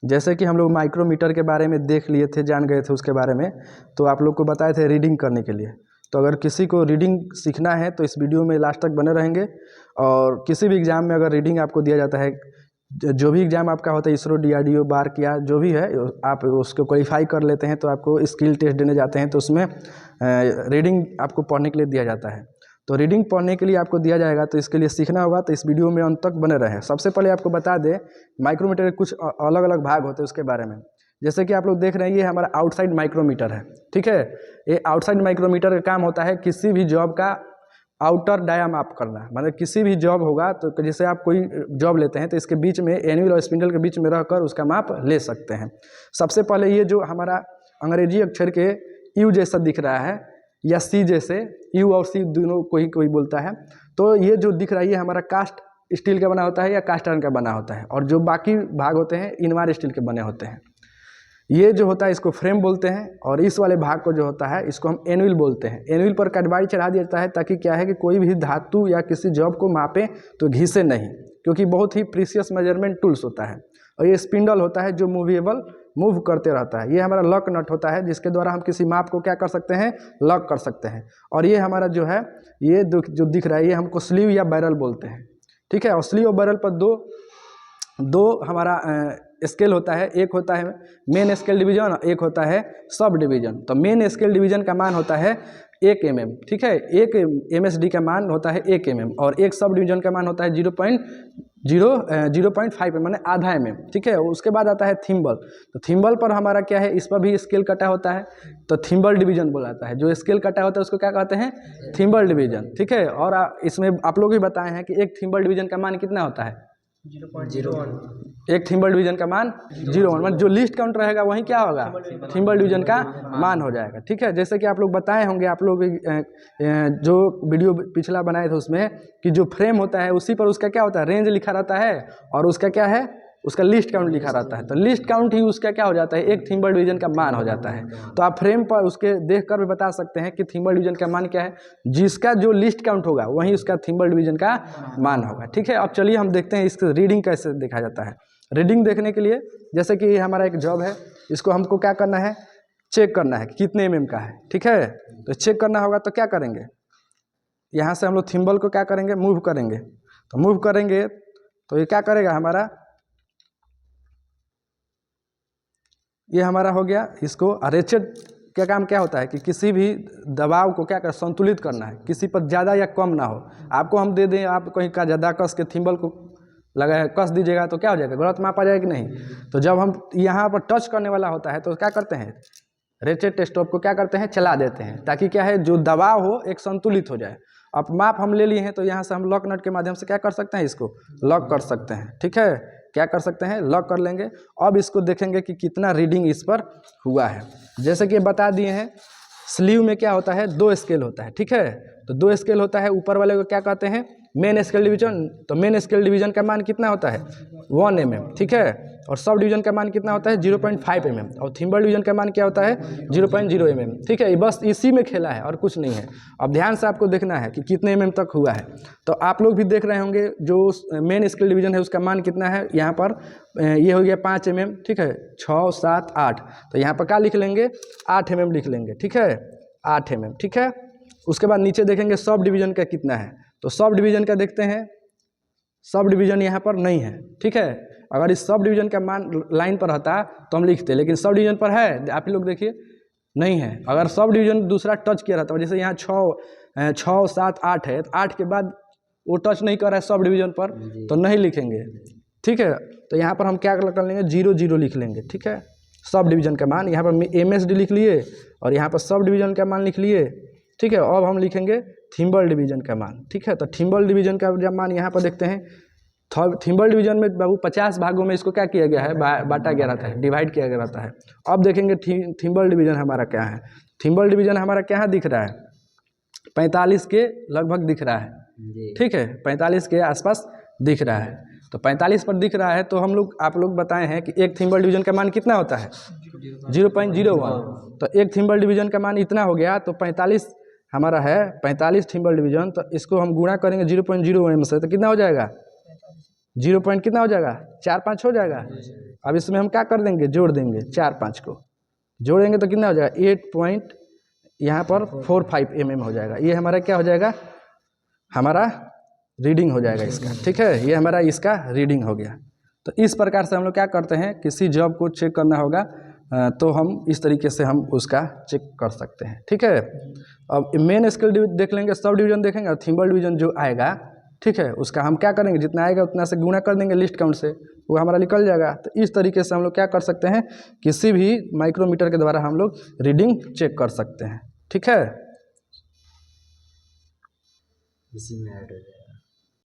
जैसे कि हम लोग माइक्रोमीटर के बारे में देख लिए थे, जान गए थे उसके बारे में, तो आप लोग को बताए थे रीडिंग करने के लिए। तो अगर किसी को रीडिंग सीखना है तो इस वीडियो में लास्ट तक बने रहेंगे। और किसी भी एग्ज़ाम में अगर रीडिंग आपको दिया जाता है, जो भी एग्ज़ाम आपका होता है, इसरो, DRDO, बार्क या जो भी है, आप उसको क्वालिफाई कर लेते हैं तो आपको स्किल टेस्ट देने जाते हैं, तो उसमें रीडिंग आपको पढ़ने के लिए दिया जाता है। तो रीडिंग पढ़ने के लिए आपको दिया जाएगा, तो इसके लिए सीखना होगा, तो इस वीडियो में अंत तक बने रहें। सबसे पहले आपको बता दें, माइक्रोमीटर के कुछ अलग अलग भाग होते हैं उसके बारे में। जैसे कि आप लोग देख रहे हैं, ये हमारा आउटसाइड माइक्रोमीटर है, ठीक है। ये आउटसाइड माइक्रोमीटर का काम होता है किसी भी जॉब का आउटर डाया माप करना। मतलब किसी भी जॉब होगा तो जैसे आप कोई जॉब लेते हैं तो इसके बीच में, एनुअल और स्पिंडल के बीच में रहकर उसका माप ले सकते हैं। सबसे पहले ये जो हमारा अंग्रेजी अक्षर के यू जैसा दिख रहा है या सी जैसे, यू और सी दोनों कोई कोई बोलता है, तो ये जो दिख रहा है ये हमारा कास्ट स्टील का बना होता है या कास्ट आयरन का बना होता है। और जो बाकी भाग होते हैं इनवार स्टील के बने होते हैं। ये जो होता है इसको फ्रेम बोलते हैं। और इस वाले भाग को जो होता है इसको हम एनुअल बोलते हैं। एनुअल पर कार्बाइड चढ़ा दिया जाता है ताकि क्या है कि कोई भी धातु या किसी जॉब को मापें तो घिसे नहीं, क्योंकि बहुत ही प्रीसियस मेजरमेंट टूल्स होता है। और ये स्पिंडल होता है जो मूवेबल, मूव करते रहता है। ये हमारा लॉक नट होता है जिसके द्वारा हम किसी माप को क्या कर सकते हैं, लॉक कर सकते हैं। और ये हमारा जो है, ये जो दिख रहा है, ये हमको स्लीव या बैरल बोलते हैं, ठीक है। और स्लीव और बैरल पर दो हमारा स्केल होता है। एक होता है मेन स्केल डिवीजन और एक होता है सब डिवीजन। तो मेन स्केल डिवीजन का मान होता है 1 mm, ठीक है। एक MSD का मान होता है 1 mm और एक सब डिवीजन का मान होता है 0.5 मैंने आधा mm, ठीक है। उसके बाद आता है थिम्बल। तो थिम्बल पर हमारा क्या है, इस पर भी स्केल कटा होता है, तो थिम्बल डिवीजन बोला जाता है। जो स्केल कटा होता है उसको क्या कहते हैं, थिम्बल डिवीजन, ठीक है। और इसमें आप लोग भी बताए हैं कि एक थिम्बल डिवीजन का मान कितना होता है, 0.01। एक थिम्बल डिवीजन का मान 0.1। मतलब जो लिस्ट काउंट रहेगा वही क्या होगा, थिम्बल डिवीजन का मान हो जाएगा, ठीक है। जैसे कि आप लोग बताए होंगे, आप लोग जो वीडियो पिछला बनाए थे उसमें, कि जो फ्रेम होता है उसी पर उसका क्या होता है, रेंज लिखा रहता है और उसका क्या है, उसका लिस्ट काउंट लिखा रहता है। तो लिस्ट काउंट ही उसका क्या हो जाता है, एक थिम्बल डिवीजन का मान हो जाता है। तो आप फ्रेम पर उसके देखकर भी बता सकते हैं कि थिम्बल डिवीजन का मान क्या है। जिसका जो लिस्ट काउंट होगा वही उसका थिम्बल डिवीजन का मान होगा, ठीक है। अब चलिए हम देखते हैं इसकी रीडिंग कैसे देखा जाता है। रीडिंग देखने के लिए, जैसे कि हमारा एक जॉब है, इसको हमको क्या करना है, चेक करना है कि कितने mm का है, ठीक है। तो चेक करना होगा तो क्या करेंगे, यहाँ से हम लोग थिम्बल को क्या करेंगे, मूव करेंगे। तो मूव करेंगे तो ये क्या करेगा, हमारा ये हमारा हो गया। इसको रेचेट का काम क्या होता है कि किसी भी दबाव को क्या कर, संतुलित करना है, किसी पर ज़्यादा या कम ना हो। आपको हम दे दें, आप कहीं का ज़्यादा कस के थिम्बल को लगा कस दीजिएगा तो क्या हो जाएगा, गलत मापा जाएगा कि नहीं। तो जब हम यहाँ पर टच करने वाला होता है तो क्या करते हैं, रेचेट स्टॉप को क्या करते हैं, चला देते हैं, ताकि क्या है, जो दबाव हो एक संतुलित हो जाए। अब माप हम ले लिए हैं तो यहाँ से हम लॉक नट के माध्यम से क्या कर सकते हैं, इसको लॉक कर सकते हैं, ठीक है। क्या कर सकते हैं, लॉक कर लेंगे। अब इसको देखेंगे कि कितना रीडिंग इस पर हुआ है। जैसे कि बता दिए हैं, स्लीव में क्या होता है, 2 स्केल होता है, ठीक है। तो 2 स्केल होता है, ऊपर वाले को क्या कहते हैं, मेन स्केल डिवीजन। तो मेन स्केल डिवीजन का मान कितना होता है, 1 mm, ठीक है। और सब डिवीजन का मान कितना होता है, 0.5 mm। और थिम्बल डिवीजन का मान क्या होता है, 0.0 mm, ठीक है। बस इसी में खेला है और कुछ नहीं है। अब ध्यान से आपको देखना है कि कितने mm तक हुआ है। तो आप लोग भी देख रहे होंगे, जो मेन स्केल डिवीजन है उसका मान कितना है, यहाँ पर ये हो गया 5 mm, ठीक है। 6, 7, 8, तो यहाँ पर क्या लिख लेंगे, 8 mm लिख लेंगे, ठीक है, 8 mm, ठीक है। उसके बाद नीचे देखेंगे सब डिवीजन का कितना है। तो सब डिवीजन का देखते हैं, सब डिवीजन यहाँ पर नहीं है, ठीक है। अगर इस सब डिवीजन का मान लाइन पर रहता तो हम लिखते, लेकिन सब डिवीजन पर है, आप लोग देखिए नहीं है। अगर सब डिवीजन दूसरा टच किया रहता, जैसे यहाँ 6, 7, 8 है, तो 8 के बाद वो टच नहीं कर रहा है सब डिवीजन पर, तो नहीं लिखेंगे, ठीक है। तो यहाँ पर हम क्या कर लेंगे, 0, 0 लिख लेंगे, ठीक है। सब डिवीजन का मान यहाँ पर MSD लिख लिए और यहाँ पर सब डिवीजन का मान लिख लिए, ठीक है। अब हम लिखेंगे थिम्बल डिवीजन का मान, ठीक है। तो थिम्बल डिवीजन का जब मान यहाँ पर देखते हैं, थिम्बल डिवीजन में बाबू 50 भागों में इसको क्या किया गया है, बांटा गया रहता है, डिवाइड किया गया रहता है। अब देखेंगे थिम्बल डिवीजन हमारा क्या है। थिम्बल डिवीजन हमारा क्या दिख रहा है, 45 के लगभग दिख रहा है, ठीक है, 45 के आसपास दिख रहा है। तो 45 पर दिख रहा है, तो आप लोग बताए हैं कि एक थिम्बल डिवीजन का मान कितना होता है, 0.01। तो एक थिम्बल डिवीजन का मान इतना हो गया, तो 45 हमारा है, 45 थिम्बल डिवीजन। तो इसको हम गुणा करेंगे 0.01 से, तो कितना हो जाएगा, 0 पॉइंट कितना हो जाएगा, 4 5 हो जाएगा। अब इसमें हम क्या कर देंगे, जोड़ देंगे 4 5 को, जोड़ेंगे तो कितना हो जाएगा 8 पॉइंट यहाँ पर 45 mm हो जाएगा। ये हमारा क्या हो जाएगा, हमारा रीडिंग हो जाएगा इसका, ठीक है, ये हमारा इसका रीडिंग हो गया। तो इस प्रकार से हम लोग क्या करते हैं, किसी जॉब को चेक करना होगा तो हम इस तरीके से हम उसका चेक कर सकते हैं, ठीक है। अब मेन स्केल देख लेंगे, सब डिवीजन देखेंगे और थिम्बल डिवीजन जो आएगा, ठीक है, उसका हम क्या करेंगे, जितना आएगा उतना से गुणा कर देंगे लिस्ट काउंट से, वो हमारा निकल जाएगा। तो इस तरीके से हम लोग क्या कर सकते हैं, किसी भी माइक्रोमीटर के द्वारा हम लोग रीडिंग चेक कर सकते हैं, ठीक है। इसी में ऐड हो जाएगा।